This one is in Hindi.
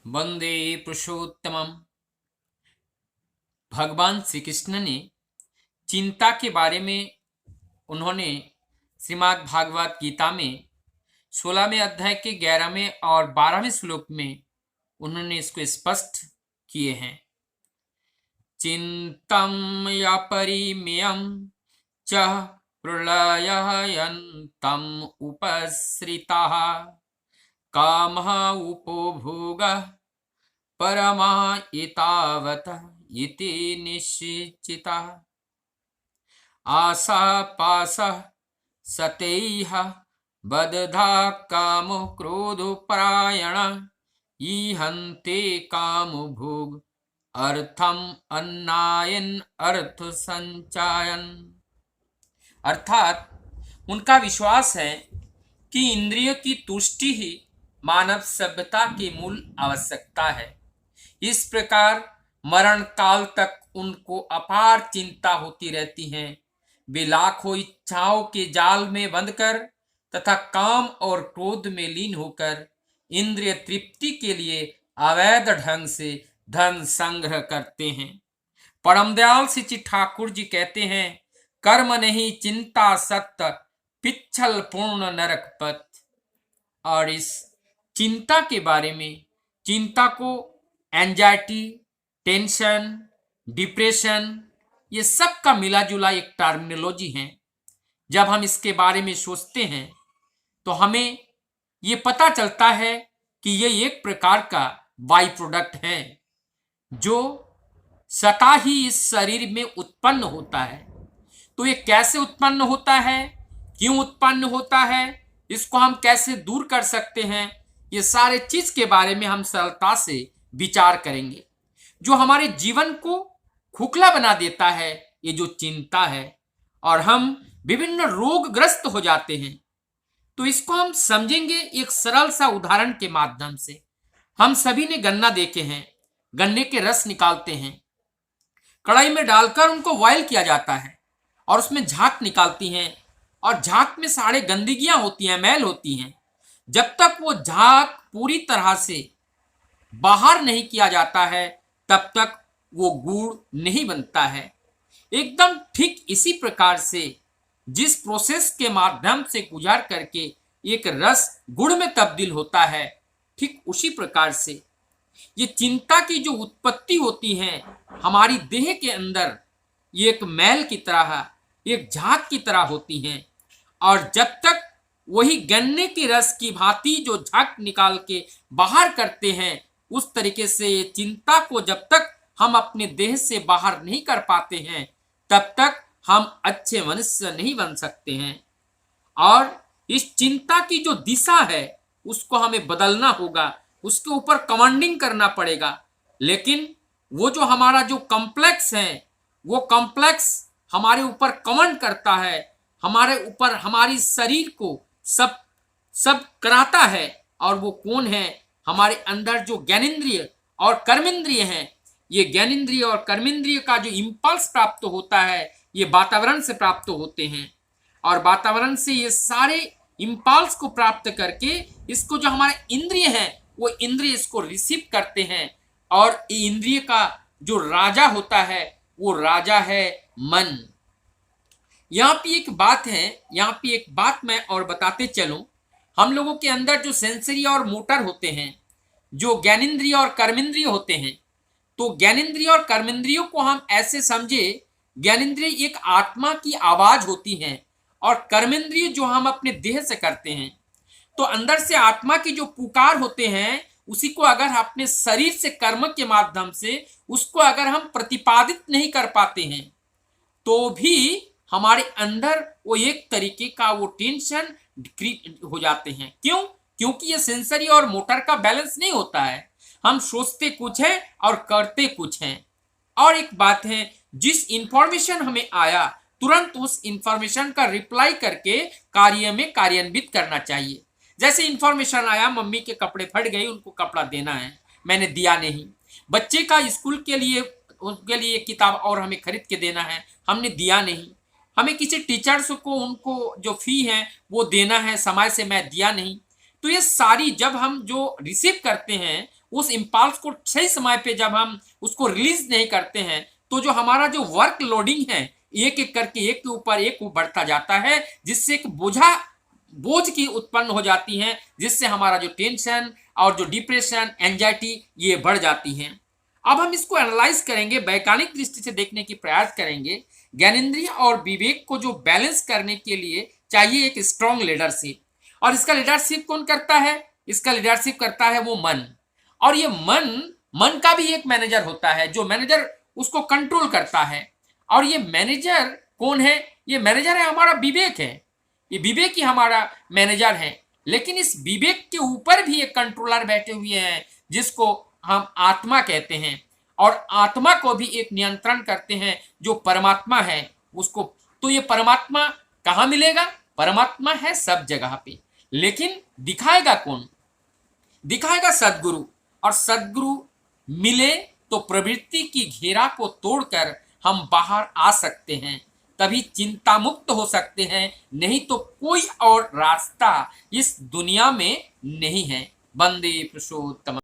वंदे पुरुषोत्तमम। भगवान श्री कृष्ण ने चिंता के बारे में उन्होंने श्रीमद् भागवत गीता में 16वें अध्याय के 11वें और 12वें श्लोक में उन्होंने इसको स्पष्ट किए हैं। चिंतम या परिमेयम च प्रलययन्तम उपसृताः कामः उपभोगः परमा एतावत् इति निश्चितः आशापाशः सतैः बद्धा कामो क्रोधपरायण ईहन्ते कामभोग अर्थम अन्नायन अर्थ संचायन। अर्थात उनका विश्वास है कि इंद्रियों की तुष्टि ही मानव सभ्यता की मूल आवश्यकता है। इस प्रकार मरण काल तक उनको अपार चिंता होती रहती है। वे लाखों इच्छाओं के जाल में बंधकर तथा काम और क्रोध में लीन होकर इंद्रिय तृप्ति के लिए अवैध ढंग से धन संग्रह करते हैं। परम दयाल श्री ठाकुर जी कहते हैं, कर्म नहीं चिंता सत्य पिच्छल पूर्ण नरक पथ। और इस चिंता के बारे में, चिंता को एंजाइटी, टेंशन, डिप्रेशन, ये सब का मिला जुला एक टर्मिनोलॉजी है। जब हम इसके बारे में सोचते हैं तो हमें ये पता चलता है कि ये एक प्रकार का बाई प्रोडक्ट है जो सता ही इस शरीर में उत्पन्न होता है। तो ये कैसे उत्पन्न होता है, क्यों उत्पन्न होता है, इसको हम कैसे दूर कर सकते हैं, ये सारे चीज के बारे में हम सरलता से विचार करेंगे। जो हमारे जीवन को खोखला बना देता है ये जो चिंता है, और हम विभिन्न रोगग्रस्त हो जाते हैं। तो इसको हम समझेंगे एक सरल सा उदाहरण के माध्यम से। हम सभी ने गन्ना देखे हैं, गन्ने के रस निकालते हैं, कढ़ाई में डालकर उनको बॉयल किया जाता है और उसमें झाग निकालती हैं, और झाग में सारे गंदगियां होती हैं, मैल होती हैं। जब तक वो झाग पूरी तरह से बाहर नहीं किया जाता है तब तक वो गुड़ नहीं बनता है। एकदम ठीक इसी प्रकार से जिस प्रोसेस के माध्यम से गुजर करके एक रस गुड़ में तब्दील होता है, ठीक उसी प्रकार से ये चिंता की जो उत्पत्ति होती है हमारी देह के अंदर, ये एक मैल की तरह, एक झाग की तरह होती हैं। और जब तक वही गन्ने की रस की भांति जो झाग निकाल के बाहर करते हैं, उस तरीके से ये चिंता को जब तक हम अपने देह से बाहर नहीं कर पाते हैं तब तक हम अच्छे मनुष्य नहीं बन सकते हैं। और इस चिंता की जो दिशा है उसको हमें बदलना होगा, उसके ऊपर कमांडिंग करना पड़ेगा। लेकिन वो जो हमारा जो कॉम्प्लेक्स है, वो कॉम्प्लेक्स हमारे ऊपर कमांड करता है, हमारे ऊपर हमारी शरीर को सब सब कराता है। और वो कौन है? हमारे अंदर जो ज्ञानेंद्रिय और कर्मेंद्रिय हैं। ये ज्ञानेंद्रिय और कर्मेंद्रिय का जो इंपल्स प्राप्त होता है ये वातावरण से प्राप्त होते हैं, और वातावरण से ये सारे इंपल्स को प्राप्त करके इसको जो हमारे इंद्रिय हैं वो इंद्रिय इसको रिसीव करते हैं। और इंद्रिय का जो राजा होता है वो राजा है मन। यहाँ पे एक बात है, यहाँ पे एक बात मैं और बताते चलूं। हम लोगों के अंदर जो सेंसरी और मोटर होते हैं, जो ज्ञानेंद्रिय और कर्मेंद्रिय होते हैं, तो ज्ञानेंद्रिय और कर्मेंद्रियों को हम ऐसे समझे, ज्ञानेंद्रिय एक आत्मा की आवाज होती है और कर्मेंद्रिय जो हम अपने देह से करते हैं। तो अंदर से आत्मा की जो पुकार होते हैं उसी को अगर अपने शरीर से कर्म के माध्यम से उसको अगर हम प्रतिपादित नहीं कर पाते हैं तो भी हमारे अंदर वो एक तरीके का वो टेंशन हो जाते हैं। क्यों? क्योंकि ये सेंसरी और मोटर का बैलेंस नहीं होता है। हम सोचते कुछ है और करते कुछ हैं। और एक बात है, जिस इंफॉर्मेशन हमें आया तुरंत उस इंफॉर्मेशन का रिप्लाई करके कार्य में कार्यान्वित करना चाहिए। जैसे इंफॉर्मेशन आया मम्मी के कपड़े फट गए, उनको कपड़ा देना है, मैंने दिया नहीं। बच्चे का स्कूल के लिए उसके लिए किताब और हमें खरीद के देना है, हमने दिया नहीं। हमें किसी टीचर्स को उनको जो फी है वो देना है, समय से मैं दिया नहीं। तो ये सारी जब हम जो रिसीव करते हैं उस इम्पल्स को सही समय पे जब हम उसको रिलीज नहीं करते हैं तो जो हमारा जो वर्क लोडिंग है एक एक करके एक के ऊपर एक बढ़ता जाता है, जिससे एक बोझ की उत्पन्न हो जाती है, जिससे हमारा जो टेंशन और जो डिप्रेशन, एंजाइटी ये बढ़ जाती हैं। अब हम इसको एनालाइज करेंगे, वैज्ञानिक दृष्टि से देखने की प्रयास करेंगे। ज्ञानेंद्रिय और विवेक को जो बैलेंस करने के लिए चाहिए एक स्ट्रॉन्ग लीडरशिप, और इसका लीडरशिप कौन करता है? इसका लीडरशिप करता है वो मन। और ये मन का भी एक मैनेजर होता है, जो मैनेजर उसको कंट्रोल करता है। और ये मैनेजर कौन है? ये मैनेजर है हमारा विवेक है, ये विवेक ही हमारा मैनेजर है। लेकिन इस विवेक के ऊपर भी एक कंट्रोलर बैठे हुए हैं, जिसको हम आत्मा कहते हैं, और आत्मा को भी एक नियंत्रण करते हैं जो परमात्मा है उसको। तो ये परमात्मा कहाँ मिलेगा? परमात्मा है सब जगह पे, लेकिन दिखाएगा कौन? दिखाएगा सदगुरु। और सदगुरु मिले तो प्रवृत्ति की घेरा को तोड़कर हम बाहर आ सकते हैं, तभी चिंता मुक्त हो सकते हैं, नहीं तो कोई और रास्ता इस दुनिया में नहीं है। वंदे पुरुषोत्तम।